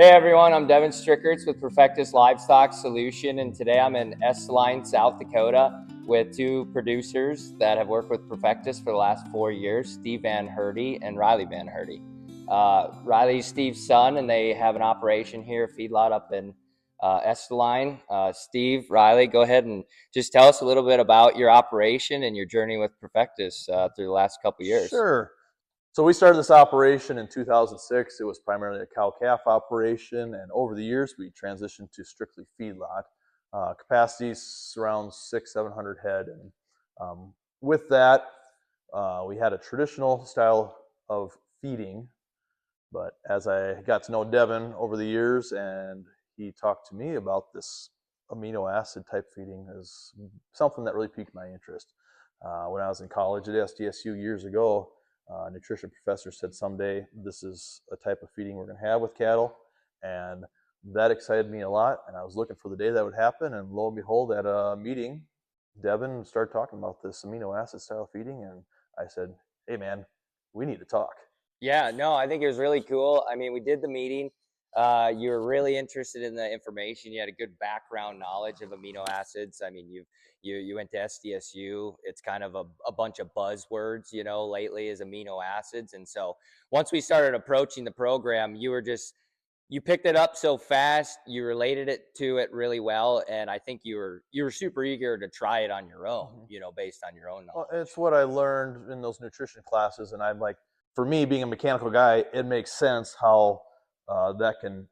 Hey everyone, I'm Devin Strickerts with Perfectus Livestock Solution, and today I'm in Esteline, South Dakota with two producers that have worked with Perfectus for the last 4 years, Steve Van Heerde and Riley Van Heerde. Riley's Steve's son, and they have an operation here, a feedlot up in Esteline. Steve, Riley, go ahead and just tell us a little bit about your operation and your journey with Perfectus through the last couple years. Sure. So we started this operation in 2006. It was primarily a cow-calf operation, and over the years we transitioned to strictly feedlot. Capacities around 600-700 head, and with that, we had a traditional style of feeding. But as I got to know Devin over the years, and he talked to me about this amino acid type feeding, is something that really piqued my interest. When I was in college at SDSU years ago, a nutrition professor said someday this is a type of feeding we're going to have with cattle, and that excited me a lot, and I was looking for the day that would happen, and lo and behold, at a meeting, Devin started talking about this amino acid style feeding, and I said, hey man, we need to talk. Yeah, no, I think it was really cool. I mean, we did the meeting. You were really interested in the information. You had a good background knowledge of amino acids. I mean, you went to SDSU. It's kind of a bunch of buzzwords, lately is amino acids. And so once we started approaching the program, you picked it up so fast. You related it to it really well, and I think you were super eager to try it on your own, based on your own knowledge. Well, it's what I learned in those nutrition classes, and I'm like, for me, being a mechanical guy, it makes sense how that can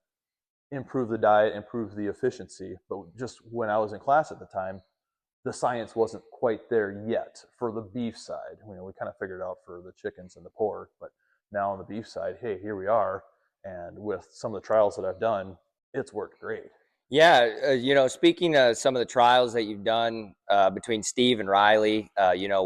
improve the diet, improve the efficiency. But just when I was in class at the time, the science wasn't quite there yet for the beef side. We kind of figured it out for the chickens and the pork, but now on the beef side, hey, here we are. And with some of the trials that I've done, it's worked great. Yeah, speaking of some of the trials that you've done between Steve and Riley,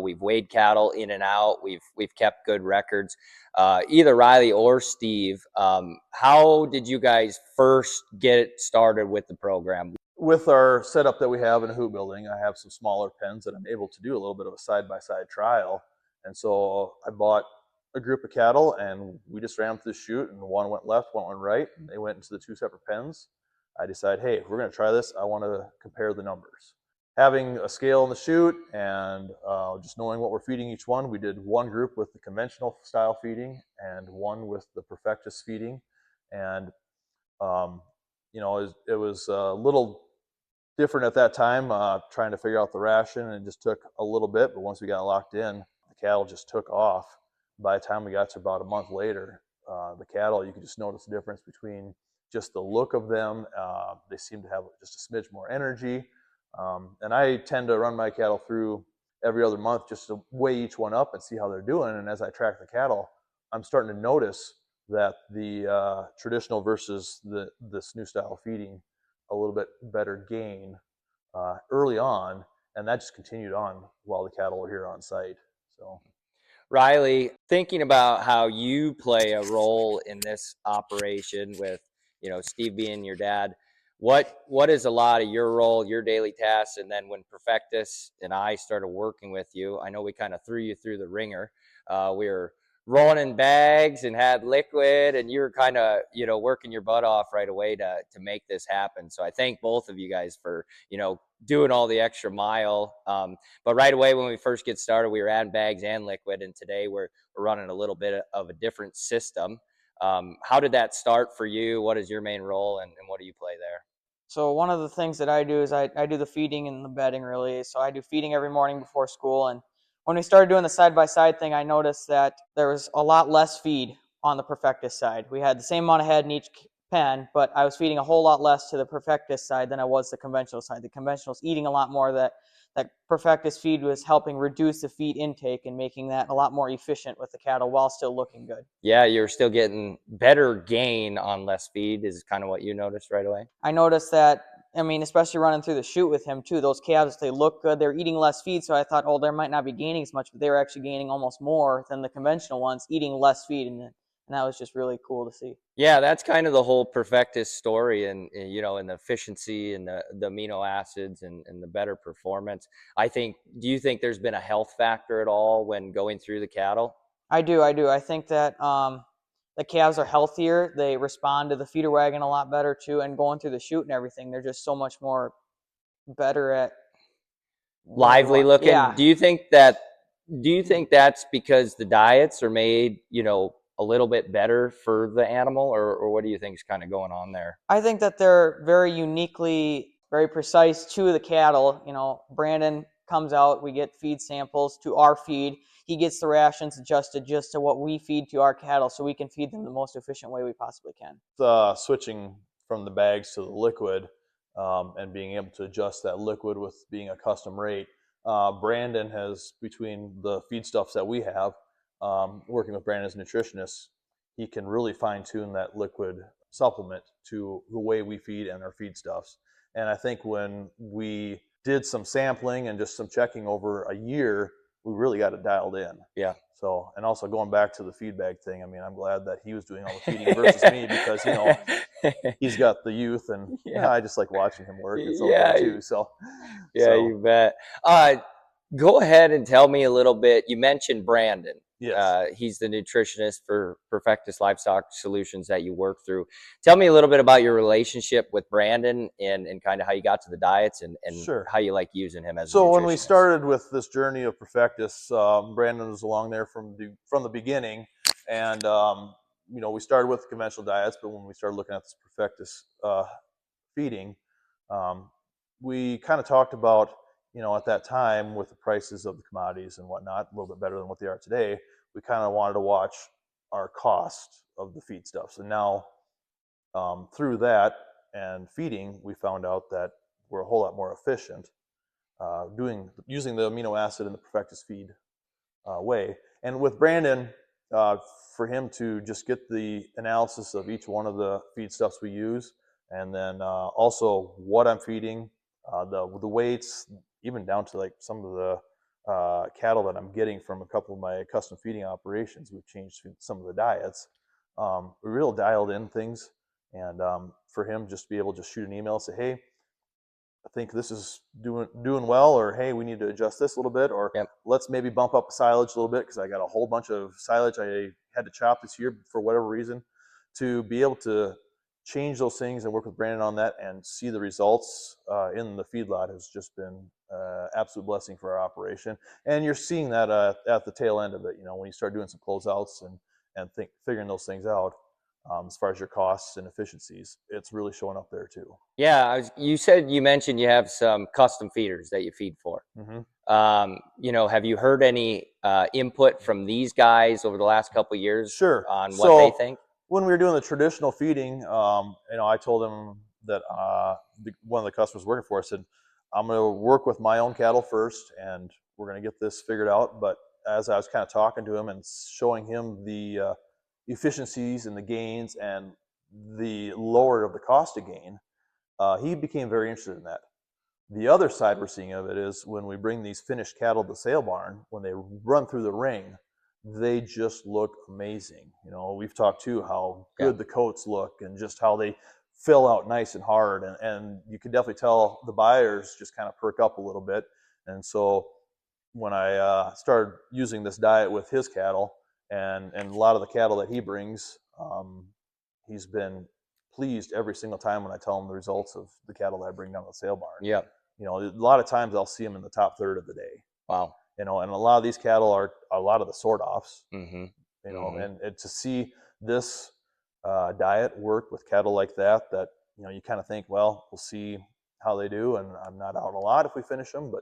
we've weighed cattle in and out. We've kept good records. Either Riley or Steve, how did you guys first get started with the program? With our setup that we have in a hoop building, I have some smaller pens that I'm able to do a little bit of a side-by-side trial. And so I bought a group of cattle, and we just ran them through the chute, and one went left, one went right, and they went into the two separate pens. I decided, hey, if we're going to try this, I want to compare the numbers. Having a scale in the chute and just knowing what we're feeding each one, we did one group with the conventional style feeding and one with the Perfectus feeding. And, it was a little different at that time, trying to figure out the ration, and it just took a little bit. But once we got locked in, the cattle just took off. By the time we got to about a month later, the cattle, you could just notice the difference between just the look of them. They seem to have just a smidge more energy. And I tend to run my cattle through every other month just to weigh each one up and see how they're doing. And as I track the cattle, I'm starting to notice that the traditional versus this new style feeding a little bit better gain early on, and that just continued on while the cattle were here on site. So, Riley, thinking about how you play a role in this operation with, Steve being your dad, what is a lot of your role, your daily tasks? And then when Perfectus and I started working with you, I know we kind of threw you through the ringer. We were rolling in bags and had liquid, and you were kind of, working your butt off right away to make this happen. So I thank both of you guys for, doing all the extra mile. But right away, when we first get started, we were adding bags and liquid, and today we're running a little bit of a different system. How did that start for you? What is your main role, and what do you play there? So one of the things that I do is I do the feeding and the bedding really. So I do feeding every morning before school. And when we started doing the side-by-side thing, I noticed that there was a lot less feed on the Perfectus side. We had the same amount of head in each pen, but I was feeding a whole lot less to the Perfectus side than I was the conventional side. The conventional's eating a lot more. That Perfectus feed was helping reduce the feed intake and making that a lot more efficient with the cattle while still looking good. Yeah, you're still getting better gain on less feed is kind of what you noticed right away. I noticed that, especially running through the chute with him too, those calves, they look good. They're eating less feed, so I thought, oh, they might not be gaining as much, but they were actually gaining almost more than the conventional ones, eating less feed, and that was just really cool to see. Yeah, that's kind of the whole Perfectus story, and and the efficiency and the amino acids and the better performance. Do you think there's been a health factor at all when going through the cattle? I do. I think that the calves are healthier. They respond to the feeder wagon a lot better too, and going through the chute and everything, they're just so much more better at lively looking. Yeah. Do you think that's because the diets are made, a little bit better for the animal, or what do you think is kind of going on there? I think that they're very uniquely, very precise to the cattle. Brandon comes out, we get feed samples to our feed. He gets the rations adjusted just to what we feed to our cattle, so we can feed them the most efficient way we possibly can. Switching from the bags to the liquid, and being able to adjust that liquid with being a custom rate. Brandon has, between the feedstuffs that we have, working with Brandon as a nutritionist, he can really fine tune that liquid supplement to the way we feed and our feedstuffs. And I think when we did some sampling and just some checking over a year, we really got it dialed in. Yeah. So, and also going back to the feed bag thing, I mean, I'm glad that he was doing all the feeding versus me, because, he's got the youth, and I just like watching him work. It's okay too. So, you bet. Go ahead and tell me a little bit. You mentioned Brandon. Yes. He's the nutritionist for Perfectus Livestock Solutions that you work through. Tell me a little bit about your relationship with Brandon and kind of how you got to the diets and Sure. how you like using him as a So nutritionist. when we started with this journey of Perfectus, Brandon was along there from the beginning, and we started with conventional diets, but when we started looking at this Perfectus feeding, we kind of talked about, at that time, with the prices of the commodities and whatnot, a little bit better than what they are today, we kind of wanted to watch our cost of the feedstuffs. And now, through that and feeding, we found out that we're a whole lot more efficient using the amino acid in the Perfectus feed way. And with Brandon, for him to just get the analysis of each one of the feedstuffs we use, and then also what I'm feeding, the weights, even down to like some of the cattle that I'm getting from a couple of my custom feeding operations. We've changed some of the diets. We really dialed in things, and for him just to be able to shoot an email and say, hey, I think this is doing well, or hey, we need to adjust this a little bit, or let's maybe bump up silage a little bit, because I got a whole bunch of silage I had to chop this year for whatever reason. To be able to change those things and work with Brandon on that and see the results in the feedlot has just been absolute blessing for our operation. And you're seeing that at the tail end of it, when you start doing some closeouts and figuring those things out. As far as your costs and efficiencies, it's really showing up there too. Yeah, you mentioned you have some custom feeders that you feed for. Mm-hmm. Have you heard any input from these guys over the last couple of years? Sure. On what they think? When we were doing the traditional feeding, I told them that one of the customers working for us said, I'm going to work with my own cattle first, and we're going to get this figured out. But as I was kind of talking to him and showing him the efficiencies and the gains and the lower of the cost of gain, he became very interested in that. The other side we're seeing of it is when we bring these finished cattle to the sale barn, when they run through the ring, they just look amazing. We've talked too how good the coats look and just how they fill out nice and hard, and you can definitely tell the buyers just kind of perk up a little bit. And so when I started using this diet with his cattle, and a lot of the cattle that he brings, he's been pleased every single time when I tell him the results of the cattle that I bring down to the sale barn. Yeah. A lot of times I'll see them in the top third of the day. Wow. And a lot of these cattle are a lot of the sort offs. Mm-hmm. And to see this diet work with cattle like that, you kind of think, well, we'll see how they do. And I'm not out a lot if we finish them, but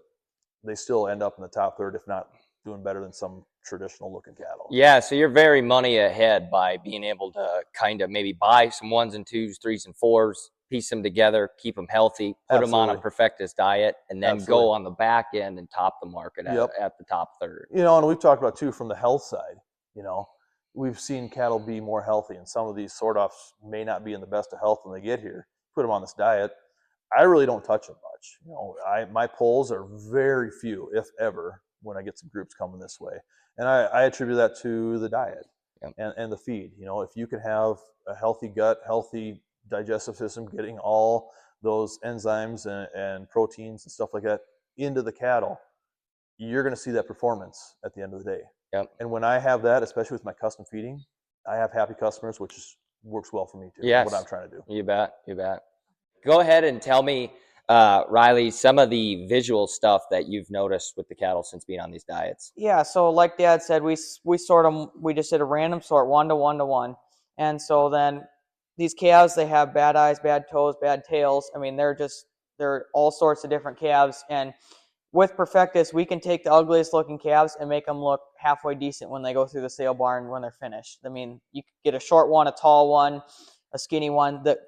they still end up in the top third, if not doing better than some traditional looking cattle. Yeah, so you're very money ahead by being able to kind of maybe buy some 1s and 2s, 3s and 4s, piece them together, keep them healthy, put them on a Perfectus diet, and then go on the back end and top the market at the top third. And we've talked about too from the health side, we've seen cattle be more healthy, and some of these sort offs may not be in the best of health when they get here. Put them on this diet, I really don't touch them much. My polls are very few, if ever, when I get some groups coming this way. And I attribute that to the diet and the feed. If you can have a healthy gut, healthy digestive system, getting all those enzymes and proteins and stuff like that into the cattle, you're going to see that performance at the end of the day. Yep. And when I have that, especially with my custom feeding, I have happy customers, which works well for me too. Yes. What I'm trying to do. You bet. You bet. Go ahead and tell me, Riley, some of the visual stuff that you've noticed with the cattle since being on these diets. Yeah, so like Dad said, we sort them. We just did a random sort, 1 to 1 to 1, and so then these calves, they have bad eyes, bad toes, bad tails. I mean, they're all sorts of different calves, and with Perfectus, we can take the ugliest looking calves and make them look halfway decent when they go through the sale barn when they're finished. I mean, you could get a short one, a tall one, a skinny one. That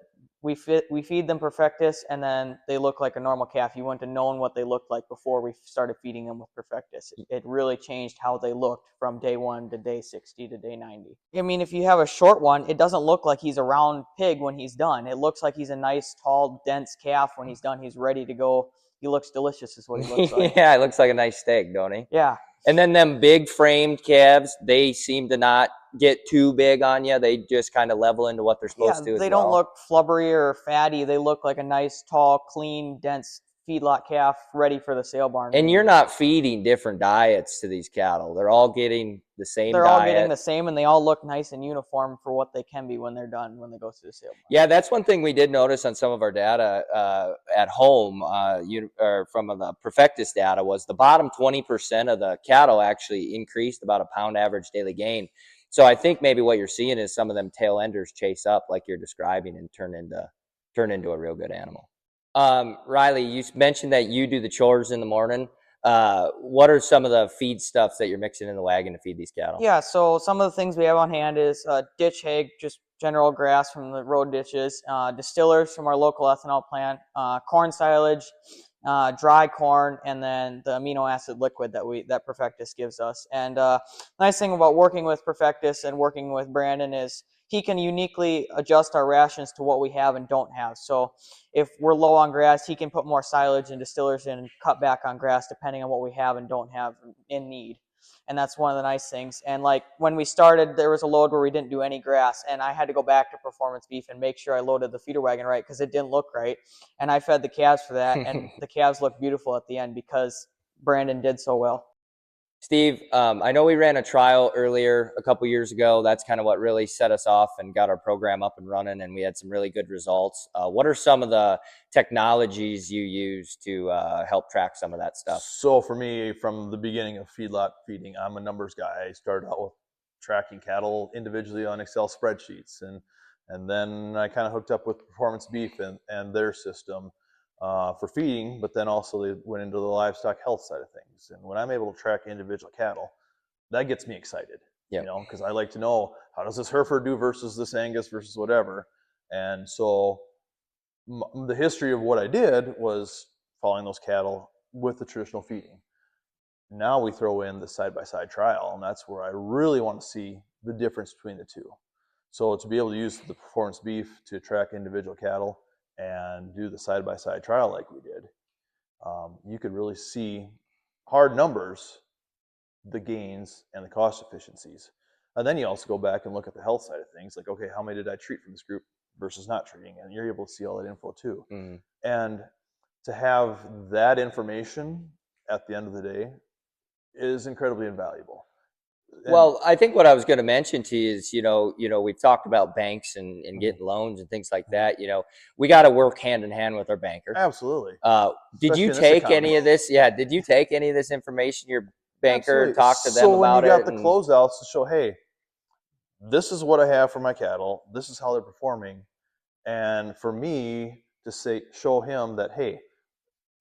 we feed them Perfectus, and then they look like a normal calf. You wouldn't have known what they looked like before we started feeding them with Perfectus. It really changed how they looked from day 1 to day 60 to day 90. I mean, if you have a short one, it doesn't look like he's a round pig when he's done. It looks like he's a nice, tall, dense calf when he's done. He's ready to go. He looks delicious is what he looks like. Yeah, it looks like a nice steak, don't he? Yeah. And then them big framed calves, they seem to not get too big on you. They just kind of level into what they're supposed to as They well. don't look flubbery or fatty. They look like a nice, tall, clean, dense feedlot calf ready for the sale barn. And you're not feeding different diets to these cattle. They're all getting the same They're diet. all getting the same, and they all look nice and uniform for what they can be when they're done, when they go through the sale barn. Yeah, that's one thing we did notice on some of our data at home or from the Perfectus data was the bottom 20% of the cattle actually increased about a pound average daily gain. So I think maybe what you're seeing is some of them tail enders chase up like you're describing and turn into a real good animal. Riley, you mentioned that you do the chores in the morning. What are some of the feedstuffs that you're mixing in the wagon to feed these cattle? Yeah, so some of the things we have on hand is ditch hay, just general grass from the road ditches, distillers from our local ethanol plant, corn silage, dry corn, and then the amino acid liquid that Perfectus gives us. And nice thing about working with Perfectus and working with Brandon is he can uniquely adjust our rations to what we have and don't have. So if we're low on grass, he can put more silage and distillers in and cut back on grass depending on what we have and don't have in need. And that's one of the nice things. And like when we started, there was a load where we didn't do any grass, and I had to go back to Performance Beef and make sure I loaded the feeder wagon right because it didn't look right. And I fed the calves for that, and the calves looked beautiful at the end because Brandon did so well. Steve, I know we ran a trial earlier a couple years ago. That's kind of what really set us off and got our program up and running, and we had some really good results. What are some of the technologies you use to help track some of that stuff? So for me, from the beginning of feedlot feeding, I'm a numbers guy. I started out with tracking cattle individually on Excel spreadsheets, and then I kind of hooked up with Performance Beef and their system for feeding, but then also they went into the livestock health side of things. And when I'm able to track individual cattle, that gets me excited. Yep. You know, because I like to know how does this Hereford do versus this Angus versus whatever. And so the history of what I did was following those cattle with the traditional feeding. Now we throw in the side-by-side trial, and that's where I really want to see the difference between the two. So to be able to use the Performance Beef to track individual cattle and do the side-by-side trial like we did, you could really see hard numbers, the gains and the cost efficiencies. And then you also go back and look at the health side of things, like, okay, how many did I treat from this group versus not treating? And you're able to see all that info too. Mm. And to have that information at the end of the day is incredibly invaluable. Well, I think what I was going to mention to you is, we've talked about banks and getting loans and things like that. We got to work hand in hand with our banker. Absolutely. Did you take any of this? Yeah. Did you take any of this information? Your banker Absolutely. talk to them so about when you got it? the closeouts to show, hey, this is what I have for my cattle. This is how they're performing. And for me to show him that, hey,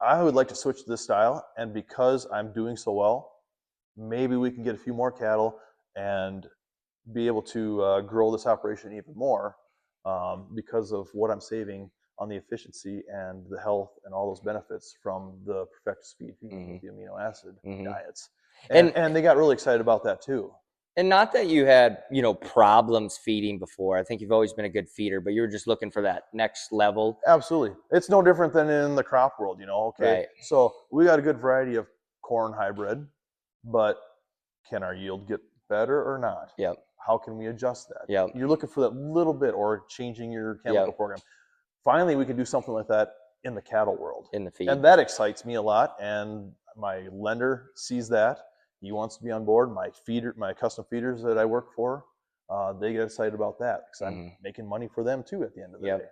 I would like to switch to this style. And because I'm doing so well, maybe we can get a few more cattle and be able to grow this operation even more because of what I'm saving on the efficiency and the health and all those benefits from the Perfectus feed feeding with the amino acid diets. And they got really excited about that too. And not that you had, problems feeding before. I think you've always been a good feeder, but you were just looking for that next level. Absolutely. It's no different than in the crop world, okay? Right. So we got a good variety of corn hybrid, but can our yield get better or not? Yep. How can we adjust that? Yep. You're looking for that little bit or changing your chemical program. Finally, we can do something like that in the cattle world. In the feed. And that excites me a lot. And my lender sees that. He wants to be on board. My custom feeders that I work for they get excited about that because I'm making money for them too at the end of the day.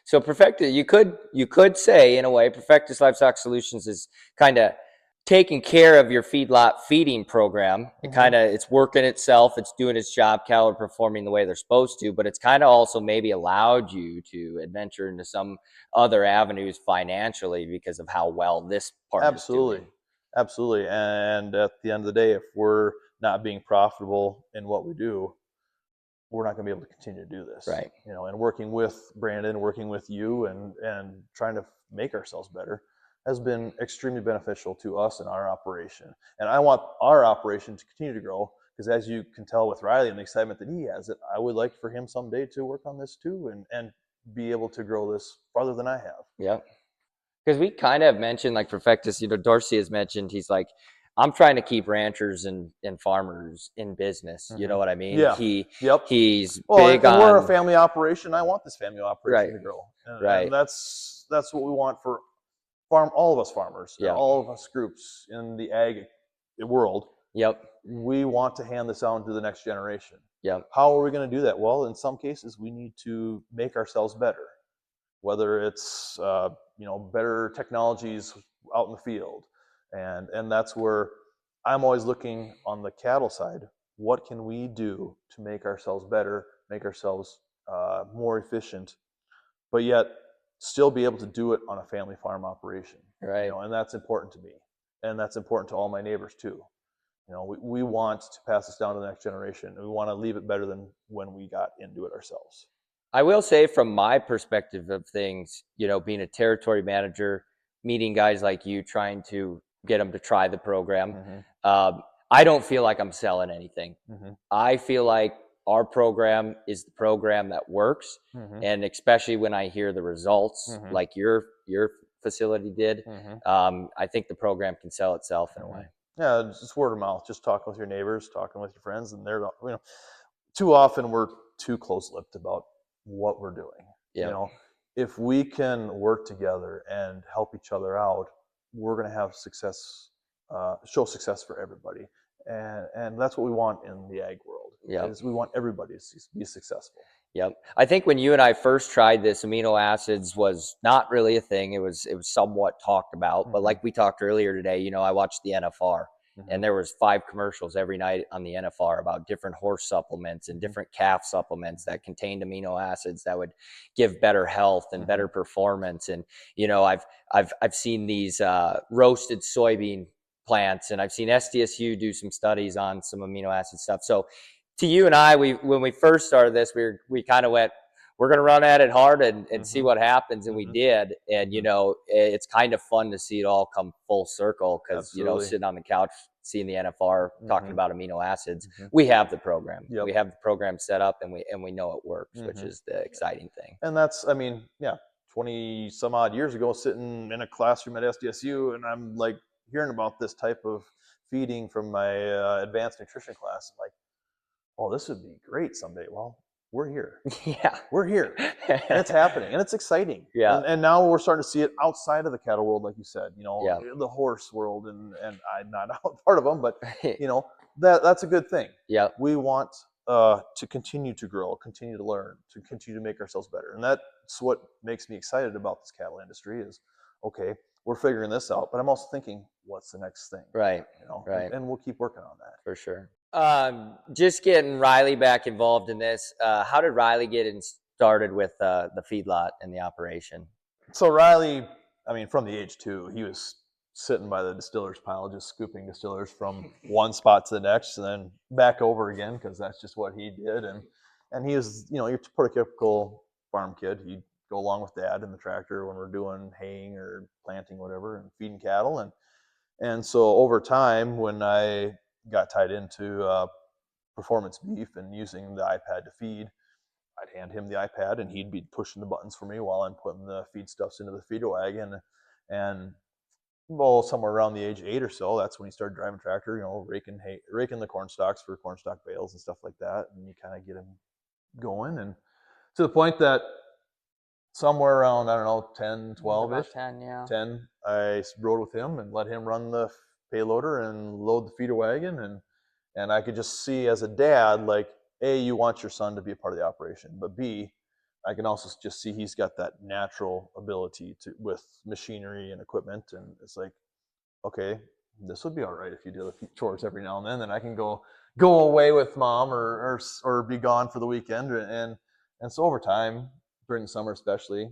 So Perfectus, you could say in a way, Perfectus Livestock Solutions is kind of taking care of your feedlot feeding program. It's working itself, it's doing its job, cattle are performing the way they're supposed to, but it's kind of also maybe allowed you to adventure into some other avenues financially because of how well this part is doing. Absolutely. And at the end of the day, if we're not being profitable in what we do, we're not going to be able to continue to do this. Right. And working with Brandon, working with you, and trying to make ourselves better has been extremely beneficial to us and our operation. And I want our operation to continue to grow because, as you can tell with Riley and the excitement that he has, I would like for him someday to work on this too and be able to grow this farther than I have. Yeah. Because we kind of mentioned, like Perfectus, Dorsey has mentioned, he's like, I'm trying to keep ranchers and farmers in business. You know what I mean? Yeah. He's big on. We're a on. family operation. I want this family operation to grow. Right. And that's what we want for all of us farmers, all of us groups in the ag world. We want to hand this on to the next generation. How are we going to do that? Well, in some cases, we need to make ourselves better, whether it's better technologies out in the field, and that's where I'm always looking on the cattle side. What can we do to make ourselves better, make ourselves more efficient, but yet still be able to do it on a family farm operation? Right. And that's important to me, and that's important to all my neighbors too. We want to pass this down to the next generation, and we want to leave it better than when we got into it ourselves. I will say, from my perspective of things, being a territory manager, meeting guys like you, trying to get them to try the program, I don't feel like I'm selling anything. I feel like our program is the program that works, and especially when I hear the results, like your facility did, I think the program can sell itself in a way. Yeah, just word of mouth. Just talking with your neighbors, talking with your friends, and they're too often we're too close-lipped about what we're doing. If we can work together and help each other out, we're going to have success, show success for everybody, and that's what we want in the ag world. Is we want everybody to be successful. I think when you and I first tried this, amino acids was not really a thing. It was somewhat talked about, but like we talked earlier today, I watched the NFR. And there was 5 commercials every night on the NFR about different horse supplements and different calf supplements that contained amino acids that would give better health and better performance. And I've seen these roasted soybean plants, and I've seen SDSU do some studies on some amino acid stuff. So to you and I, when we first started this, we kind of went, we're going to run at it hard and see what happens. And we did. And, it's kind of fun to see it all come full circle because, sitting on the couch, seeing the NFR talking about amino acids, we have the program. We have the program set up and we know it works, which is the exciting thing. And that's, 20 some odd years ago, sitting in a classroom at SDSU, and I'm like hearing about this type of feeding from my advanced nutrition class. I'm like, oh, this would be great someday. Well, we're here. We're here. And it's happening. And it's exciting. And now we're starting to see it outside of the cattle world, like you said, the horse world. And I'm not part of them, but, that's a good thing. We want to continue to grow, continue to learn, to continue to make ourselves better. And that's what makes me excited about this cattle industry is, okay, we're figuring this out, but I'm also thinking, what's the next thing? Right. And we'll keep working on that. For sure. Just getting Riley back involved in this. How did Riley get started with the feedlot and the operation? So Riley, from the age 2, he was sitting by the distiller's pile, just scooping distillers from one spot to the next and then back over again because that's just what he did. And he was, your prototypical farm kid. He'd go along with Dad in the tractor when we're doing haying or planting, whatever, and feeding cattle. And so over time, when I got tied into performance beef and using the iPad to feed, I'd hand him the iPad and he'd be pushing the buttons for me while I'm putting the feedstuffs into the feeder wagon. And somewhere around the age of 8 or so, that's when he started driving tractor, raking the corn stalks for corn stalk bales and stuff like that. And you kind of get him going, and to the point that somewhere around, 10, 12-ish. 10, I rode with him and let him run the payloader and load the feeder wagon. And I could just see as a dad, like, A, you want your son to be a part of the operation, but B, I can also just see he's got that natural ability to with machinery and equipment, and it's like, okay, this would be all right if you do the chores every now and then I can go away with mom or be gone for the weekend, and so over time during the summer especially,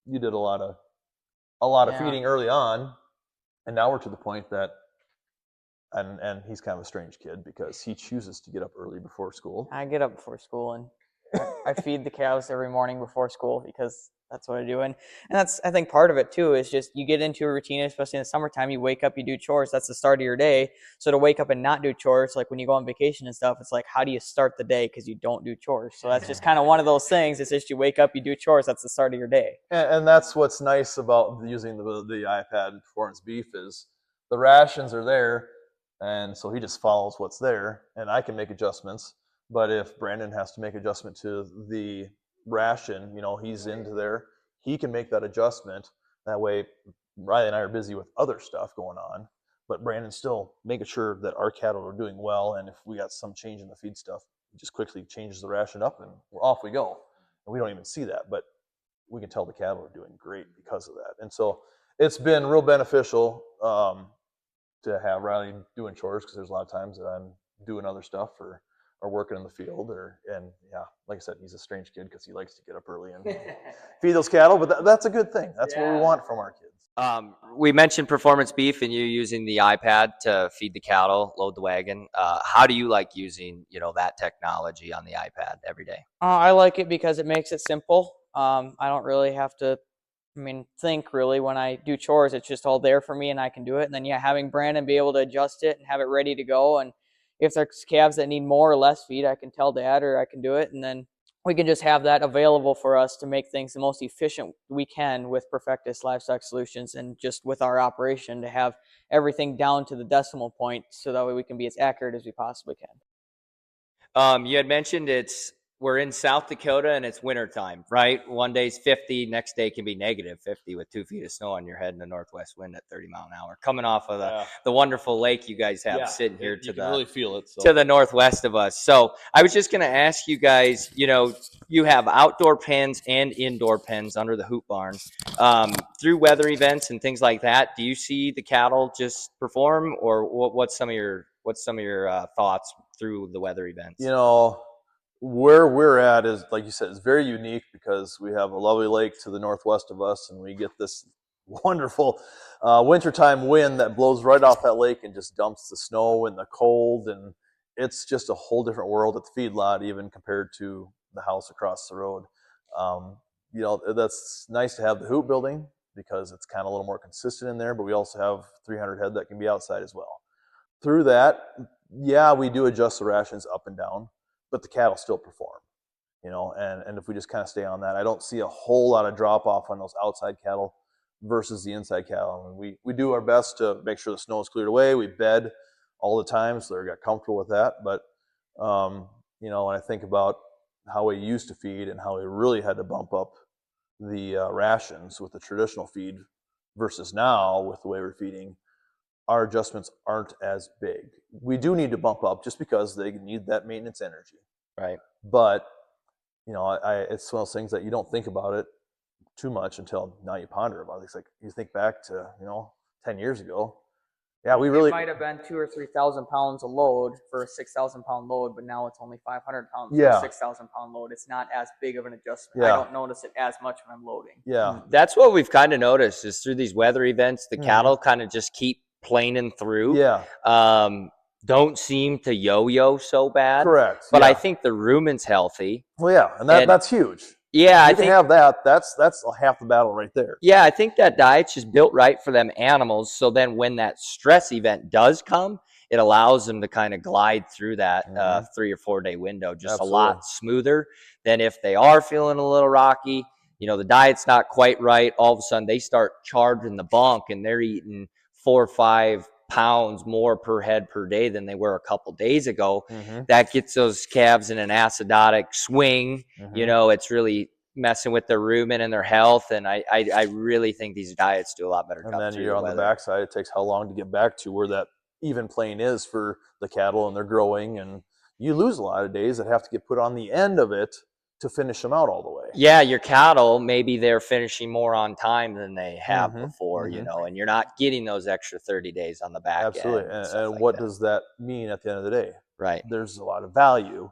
you did a lot of feeding early on, and now we're to the point that and he's kind of a strange kid because he chooses to get up early before school. I get up before school and I feed the cows every morning before school because that's what I do. And that's, I think, part of it too, is just you get into a routine, especially in the summertime. You wake up, you do chores. That's the start of your day. So to wake up and not do chores, like when you go on vacation and stuff, it's like, how do you start the day because you don't do chores? So that's just kind of one of those things. It's just you wake up, you do chores. That's the start of your day. And that's what's nice about using the iPad Performance Beef is the rations are there, and so he just follows what's there, and I can make adjustments. But if Brandon has to make adjustment to the ration, he's into there, he can make that adjustment. That way, Riley and I are busy with other stuff going on, but Brandon's still making sure that our cattle are doing well. And if we got some change in the feed stuff, he just quickly changes the ration up, and we're off we go. And we don't even see that, but we can tell the cattle are doing great because of that. And so it's been real beneficial to have Riley doing chores, because there's a lot of times that I'm doing other stuff or working in the field, and like I said, he's a strange kid because he likes to get up early and feed those cattle, but that's a good thing. That's what we want from our kids. We mentioned Performance Beef and you using the iPad to feed the cattle, load the wagon. How do you like using, that technology on the iPad every day? I like it because it makes it simple. I don't really have to, think really when I do chores. It's just all there for me and I can do it. And then, having Brandon be able to adjust it and have it ready to go. And if there's calves that need more or less feed, I can tell Dad or I can do it. And then we can just have that available for us to make things the most efficient we can with Perfectus Livestock Solutions, and just with our operation to have everything down to the decimal point so that way we can be as accurate as we possibly can. You had mentioned we're in South Dakota and it's wintertime, right? One day's 50, next day can be negative 50 with 2 feet of snow on your head and a northwest wind at 30 mile an hour coming off of the wonderful lake you guys have sitting here you can really feel it, to the northwest of us. So I was just going to ask you guys, you have outdoor pens and indoor pens under the hoop barn. Through weather events and things like that, do you see the cattle just perform, or what's some of your thoughts through the weather events? Where we're at is, like you said, it's very unique because we have a lovely lake to the northwest of us, and we get this wonderful wintertime wind that blows right off that lake and just dumps the snow and the cold, and it's just a whole different world at the feedlot, even compared to the house across the road. That's nice to have the hoop building because it's kind of a little more consistent in there, but we also have 300 head that can be outside as well. Through that, we do adjust the rations up and down, but the cattle still perform, and if we just kind of stay on that, I don't see a whole lot of drop off on those outside cattle versus the inside cattle. And we do our best to make sure the snow is cleared away. We bed all the time, so they got comfortable with that. But, when I think about how we used to feed and how we really had to bump up the rations with the traditional feed versus now with the way we're feeding, our adjustments aren't as big. We do need to bump up just because they need that maintenance energy. Right. But, it's one of those things that you don't think about it too much until now you ponder about it. It's like you think back to, 10 years ago. Yeah, we really... It might have been 2,000 or 3,000 pounds a load for a 6,000 pound load, but now it's only 500 pounds for a 6,000 pound load. It's not as big of an adjustment. I don't notice it as much when I'm loading. Yeah. That's what we've kind of noticed is through these weather events, the cattle kind of just keep planing through. Yeah. Don't seem to yo-yo so bad. Correct. But I think the rumen's healthy. Well, yeah, and that's huge. Yeah, I think have that. That's half the battle right there. Yeah, I think that diet's just built right for them animals. So then when that stress event does come, it allows them to kind of glide through that 3 or 4 day window just a lot smoother than if they are feeling a little rocky. The diet's not quite right. All of a sudden they start charging the bunk and they're eating 4 or 5 pounds more per head per day than they were a couple days ago. That gets those calves in an acidotic swing. It's really messing with their rumen and their health, and I really think these diets do a lot better. And then you're on the backside, it takes how long to get back to where that even plane is for the cattle, and they're growing, and you lose a lot of days that have to get put on the end of it to finish them out all the way. Yeah, your cattle, maybe they're finishing more on time than they have before, you know, and you're not getting those extra 30 days on the back Absolutely. end. And what does that mean at the end of the day? Right. There's a lot of value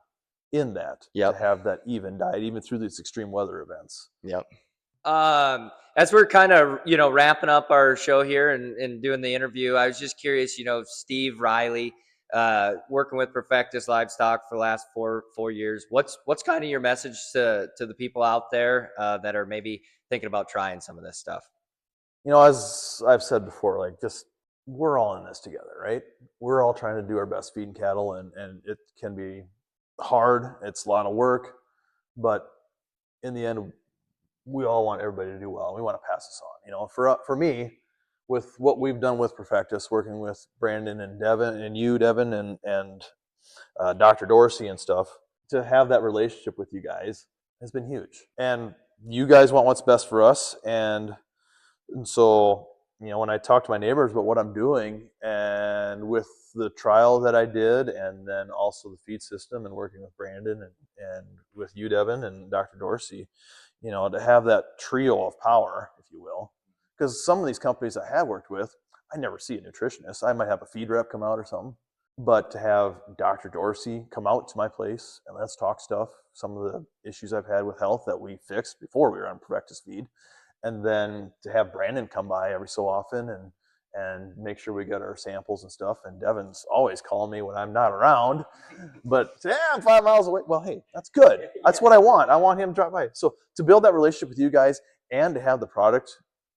in that Yep. to have that even diet, even through these extreme weather events. Yep. As we're kind of, you know, wrapping up our show here and doing the interview, I was just curious, you know, Steve, Riley, working with Perfectus Livestock for the last four years. What's kind of your message to the people out there that are maybe thinking about trying some of this stuff? You know, as I've said before, like, just we're all in this together, right? We're all trying to do our best feeding cattle, and it can be hard. It's a lot of work, but in the end, we all want everybody to do well. We want to pass this on. You know, for me, with what we've done with Perfectus, working with Brandon and Devin and you, Devin, and Dr. Dorsey and stuff, to have that relationship with you guys has been huge. And you guys want what's best for us. And so, you know, when I talk to my neighbors about what I'm doing and with the trial that I did, and then also the feed system and working with Brandon and with you, Devin, and Dr. Dorsey, you know, to have that trio of power, if you will, because some of these companies I have worked with, I never see a nutritionist. I might have a feed rep come out or something, but to have Dr. Dorsey come out to my place and let's talk stuff, some of the issues I've had with health that we fixed before we were on Perfectus feed, and then to have Brandon come by every so often and make sure we got our samples and stuff. And Devin's always calling me when I'm not around, but yeah, I'm 5 miles away. Well, hey, that's good. That's what I want. I want him to drop by. So to build that relationship with you guys and to have the product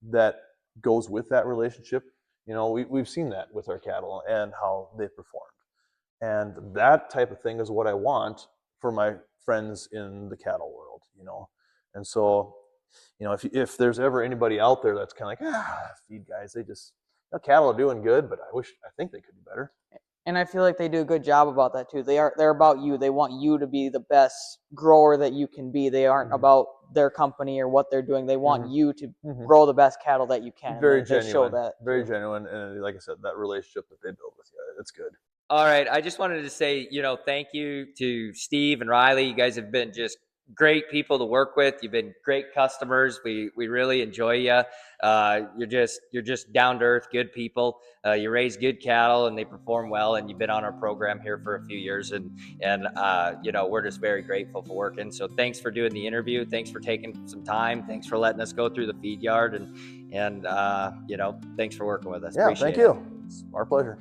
that goes with that relationship, you know, we've seen that with our cattle and how they performed. And that type of thing is what I want for my friends in the cattle world, you know. And so, you know, if there's ever anybody out there that's kind of like, feed guys, they just, you know, cattle are doing good, but I think they could do better. And I feel like they do a good job about that too. They're about you. They want you to be the best grower that you can be. They aren't about their company or what they're doing. They want you to grow the best cattle that you can. Very genuine. They show that. Very genuine. And like I said, that relationship that they build with you, it's good. All right. I just wanted to say, you know, thank you to Steve and Riley. You guys have been just great people to work with. You've been great customers. We really enjoy you. You're just down to earth, good people. You raise good cattle and they perform well. And you've been on our program here for a few years, and you know, we're just very grateful for working. So thanks for doing the interview. Thanks for taking some time. Thanks for letting us go through the feed yard, and you know, thanks for working with us. Yeah, Appreciate thank you. It's our pleasure.